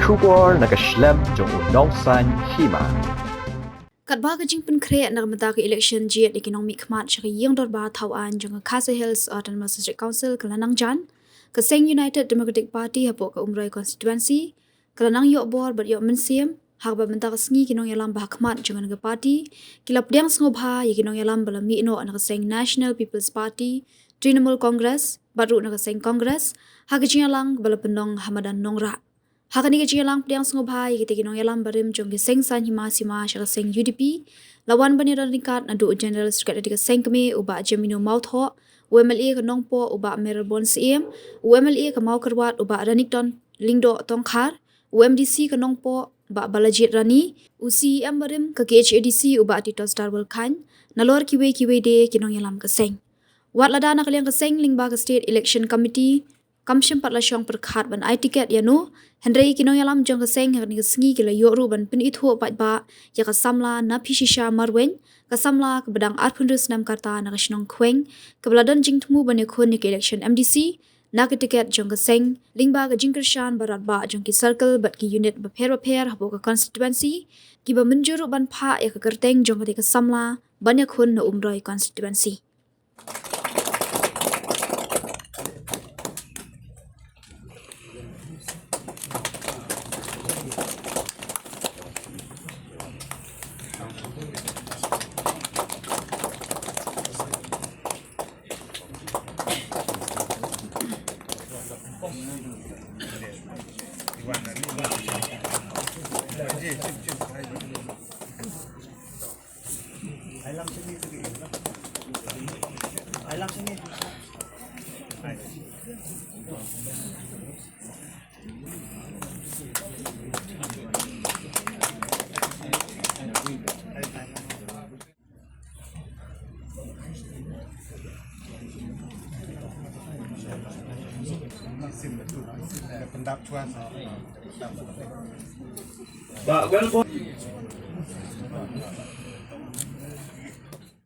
Shubor nakaslem jong unong san hima. Kadba ka jing pen kre na mata ka election jet economic mat shaki yang dor ba thawan jong Khasi Hills Autonomous District Council kalanang jan ka Seng United Democratic Party hapo ka Umroi constituency kalanang yok bor ber yok mensiam hak ba menta ka sngi kinong yalam ba khmat jong nga party kilap diang sngoba yakinong yalam bala mi no na ka Seng National People's Party Trinamool Congress baru na ka Seng Congress hak jing yalang bala penong Hamadan Nongra Hakani ka lang pediang sungobha yiki kinong yalam barim jong ke Seng San Hima Sima shaka Seng UDP lawan bani ranikat nadu General Secretary ka Seng Kemi uba Jamino Mautho UMLA ka Nongpo uba Merabon CM UMLA ka Mau Kerwat uba Ranikton Lingdo Tongkhar UMDC ka Nongpo uba Balajit Rani UCM barim ka KHADC uba Tito Starwal Khan nalor kiwe de kinong yalam ka Seng Wat lada na kaliang ka Seng Lingba ka State Election Committee Kamsham patla syong perkhat ban ai tiket yanu Henry kinong yalam jong ka Seng hak ni ka sngi kila yoru ban pin ithu pat ba ya ka samla na phishisha marwen ka samla ka badang 806 karta na ka shnong khweng ka bladan jing thmu ban khon ni ka election MDC na ka tiket jong ka Seng lingba ka jingkershan barat ba jong ki circle bat ki unit ba pher hapo ka constituency ki ba menjuru ban pha ya ka kerteng jong ka samla ban ya khon na Umroi constituency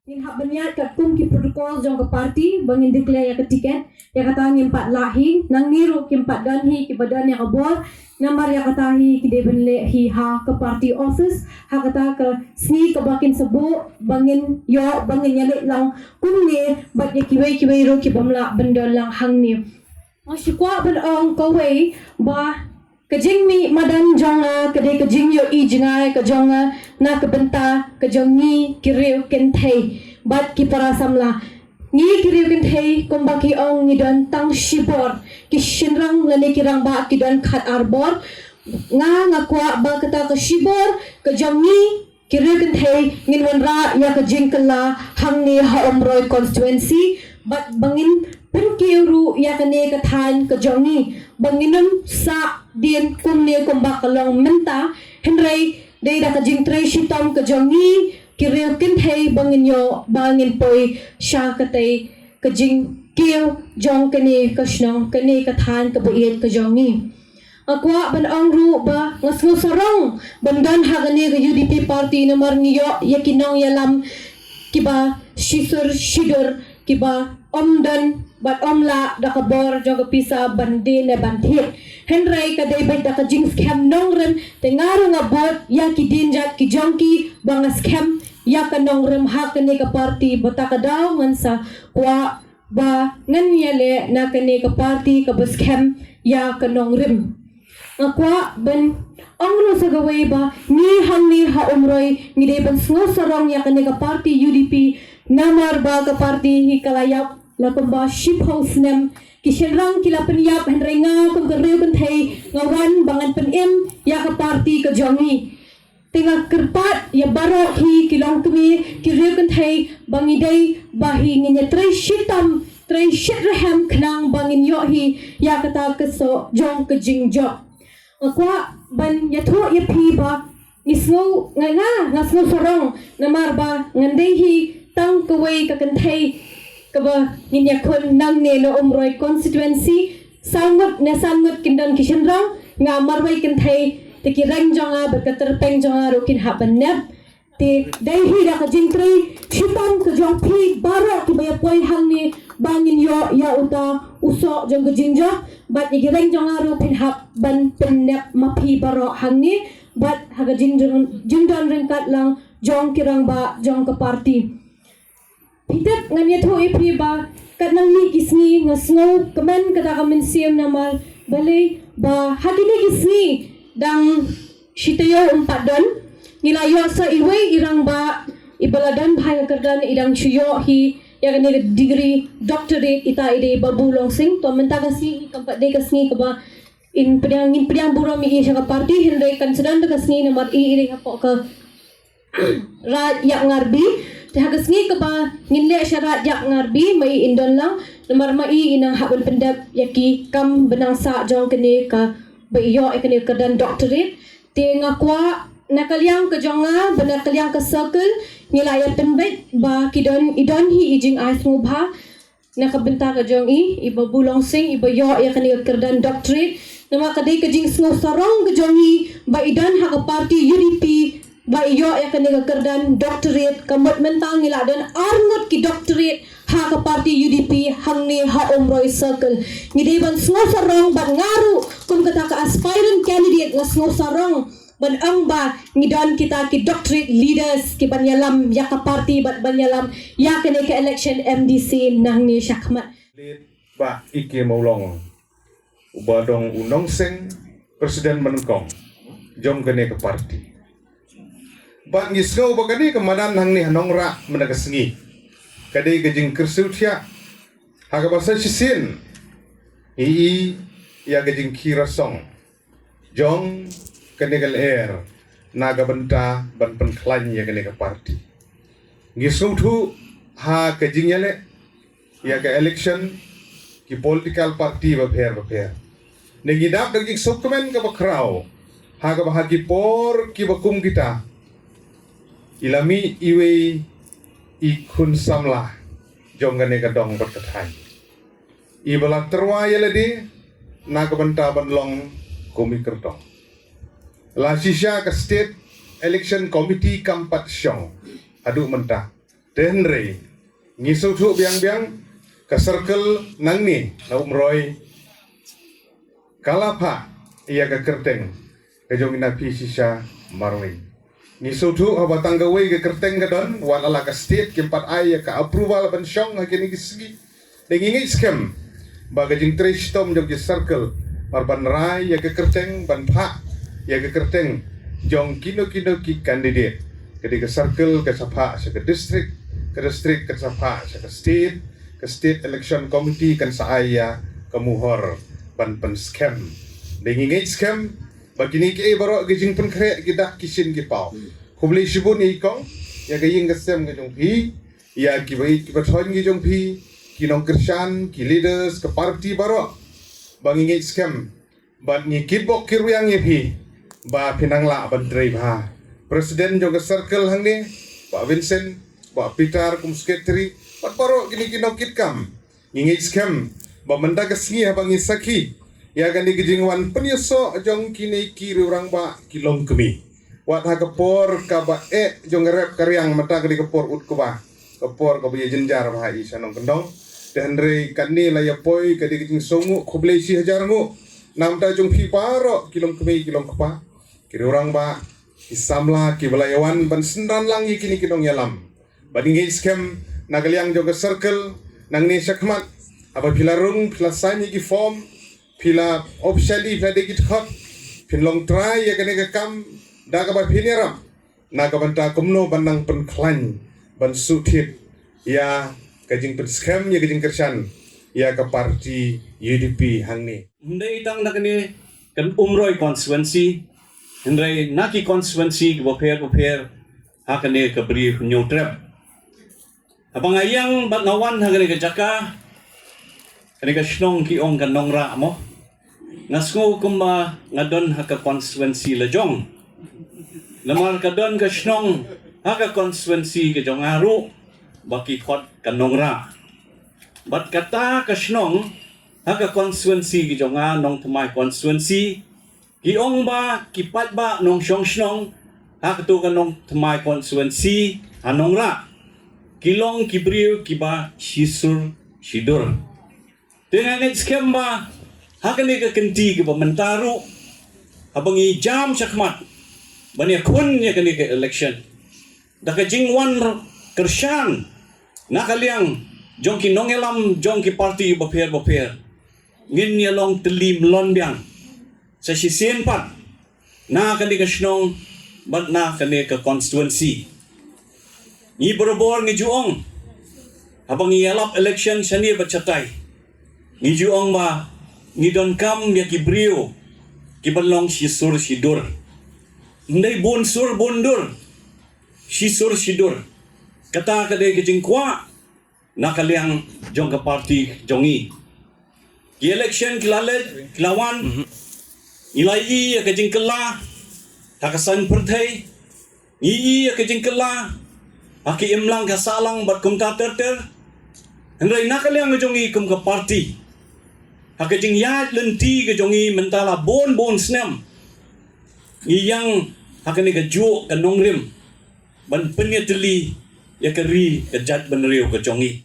Nin hak beniat kat kum ki protokol jong ke parti bangin declare ya ke tiket ya kata ngimpat lahi nang niru kimpat dan hi ki badan ya kabor namar ya kata hi ki deben le hi ha ke party office ha kata ke sni ke bakin sebu bangin yo bangin ya lang kum ni bat ya kiwe ro ki bamla bendol lang hang ni Masyikwa ban ang kaway ba kajing mi madan jonga kade kajing yo I jingai ka jonga na kabenta ka jongi kiriu kentei bat ki para samla ni kiriu kentei kumbaki ong ni don tang shibor ki shinrang lani kirang ba ki don khat arbor nga kwa ba kata ka shibor ka jongi kiriu kentei nginwan ra ya ka jingkala hangni ha Umroi constituency bat bangin Penkiru ya kane kathan ka jongi banginam sa din kumne kumbak kalong menta henry day da ka jingtre shitom ka jongi kiril kinthei bangin yo bangin poi sha katay ka jing kiu jong kane kasnong kane kathan ka buiet ka jongi akwa ban ang ru ba ngasngo sarong bandan hagane ka UDP party namar niyo yakinong yalam kiba shidur kiba omdan bat omla da kabor joga pisa bandi ne banthit henry ka david da ka jing scam nongrem tengaru nga bot ya ki dinjat ki jonki bang scam ya ka nongrem ha ka ne ka party bata ka daw ngan sa kwa ba ngan yale na ka ne ka party ka scam ya ka nongrem akwa ben angro sa gaway ba ni ha Umroi ni deban sarong ya ka ne ka party UDP namar ba ka party hi kalayap lakumba ship house nem kisirang kila penyap henry nga kung kariw kantay ngawan bangan penim ya ka party ka jongi tinga kerpat ya barok hi kilong kami kiriw kantay bangiday bahi niya tray shitraham knang bangin yo hi ya kata kaso jong ka jingjo akwa ban yatho ya pi ba isngo nga sarong namar ba nganday hi tang kaway ka kantay kaba ninya kon nang ne no Umroi constituency sangut kindan kishenrang nga marwai kinthai tiki rang jonga berkater peng jonga rokin haban nep te dai hi da ka jingtri shitan ka jong phi baro ki baya poi hang ni bangin yo ya uta uso jong ka jingja bat igireng jong aru pin hap ban penep mapi baro hang ni bat haga jingdan rengkat lang jong kirang ba jong ka party pitet nganya tho ipri ba kanang ni kisni ngasngo kemen kata kamen siam namal bale ba hakini kisni dang shitayo umpadon nilayo sa iwe irang ba ibaladan bhai kerdan idang chuyo hi ya kan degree doctorate ita ide babulong sing to menta kasi kampat de kasni ka ba in pedang bura mi isya ka party hindai kan sedan de kasni nomor ide hapo ka rat yak ngarbi te hagasni ka ba nginle syarat yak ngarbi mai indon lang nomor mai inang habul pendap yaki kam benang sa jong kene ka ba iyo ekene kerdan doctorate te ngakwa nakaliang ke jonga benar kaliang ke circle nilai tembet ba kidon idon hi ijing ais ngubha nakabenta ke jong iba bulong sing iba yo ya kan kerdan doctorate nama kadai ke jing sngo sarong ke jongi ba idon ha ke party UDP ba iyo ya kan kerdan doctorate commitment tang nila dan arngot ki doctorate ha ke party UDP hangni ha umroi circle ngidai ban sngo sarong ban ngaru kum kata ka aspirant candidate ngasngo sarong ban ang ba ngidon kita ki doctorate leaders ki banyalam ya ka party bat banyalam ya kene ke election MDC nang ni syakmat Lit ba iki maulong ubadong unong sing presiden menengkong jom kene ke party ba ngisgo ba kani kemanan hang ni hanong ra menagasngi kadai gejing kersu tia haga basa sisin ya gejing kirasong jong kenegal air naga benta ban penklan ya kenega party ngisung thu ha kejingyale ya ke election ki political party ba pher nengidap daging sokmen ka bakrao ha ka bahagi por ki bakum kita ilami iwe ikun samla jong kenega dong berkatan ibala terwa yaledi naga benta ban long komi kertong La sisya ke State Election Committee kampat syong aduk mentah denre ngisau tu biang-biang ke circle nang ni na umroi kalapa ia ke kerteng ke jong inapi sisya marwing ngisau tu abatang gawe ke kerteng ke don wan ala ke state kampat ai ke approval ban syong hakini gisgi dengingi scam baga jing trace tom jong ke circle marban rai ya ke kerteng ban pha ya ke kerteng jong kino ki candidate ke circle ke sapa ke district ke sapa ke state election committee kan saaya ke muhor ban scam dengi scam bagini ke baro ke jing pen kre kita kisin ki pau khubli shibun ni kong ya ke ying ke sem ke jong pi ya ki bai ki bathon ki jong pi ki nong krishan ki leaders ke party baro bangi scam ban ni kibok kiruyang ye pi ba pinangla ban drive presiden juga circle hang ni ba Vincent ba Peter kum secretary pat paro kini kinokit kam ngingi scam ba menda kesngi abang isaki ya kan di gejingwan penyeso jong kini kiri orang ba kilong kemi wat ha kapor ka ba jong rep karyang mata ke kapor ut ko ba kapor ko bi jenjar ba isa nong kendong dan re kanni la ya poi ka di gejing songu khoblei si hajar ngu nam ta jong pi paro kilong kemi kilong kapa kiri orang ba isamla ki balayawan ban sendan lang kini kinong yalam badingi scam nagaliang joga circle nang ni syakmat apa pila rung pila sanyi ki form pila officially pila degit khot pin long try ya kene kam da ka ba piniram naga banta kumno banang pen klan ban sutit ya kajing pen scam ya kajing kersan ya ke parti UDP hang ni ndai tang nakani kan umroi constituency Hendrai naki konstituensi ke bopher hakane ke beri nyong trap. Abang ayang bat nawan hakane ke jaka kane ke snong ki ong kan nongra mo. Ngasngo kumba ngadon haka konstituensi lejong. Lamar kadon ke snong haka konstituensi ke jong aru baki khot kan nongra. Bat kata ke snong haka konstituensi ke jong nong tmai konstituensi Kiong ba kipat ba nong syong hak tu kanong thamai constituency anong ra kilong kibriu kiba shisur shidur dengan skem ba hakani ka kenti kiba mentaru abang i jam sakmat bani kun ya kani ka election daka jingwan kershan nakaliang jong ki nongelam jong ki party baper ngin ya long telim lon biang sa sisien pat na kani ka snong bat na kani ka constituency ni borobor ni juong abang ialap election sani bacatai ni juong ba ni don kam ya kibrio kibalong sisur sidur ndai bonsur bondur sisur sidur kata kadai kejingkwa nakaliang jong ka party jongi ki election kilalet kilawan ilai ya kejingkela takasan perthai i ya kejingkela aki imlang ka salang bat kumta ter hendrai nakaliang jongi kum ka party hakajing yat lenti ke jongi mentala bon snam yang hakani ka ju ka nongrim ban penyeteli ya keri ke jat benriu ke jongi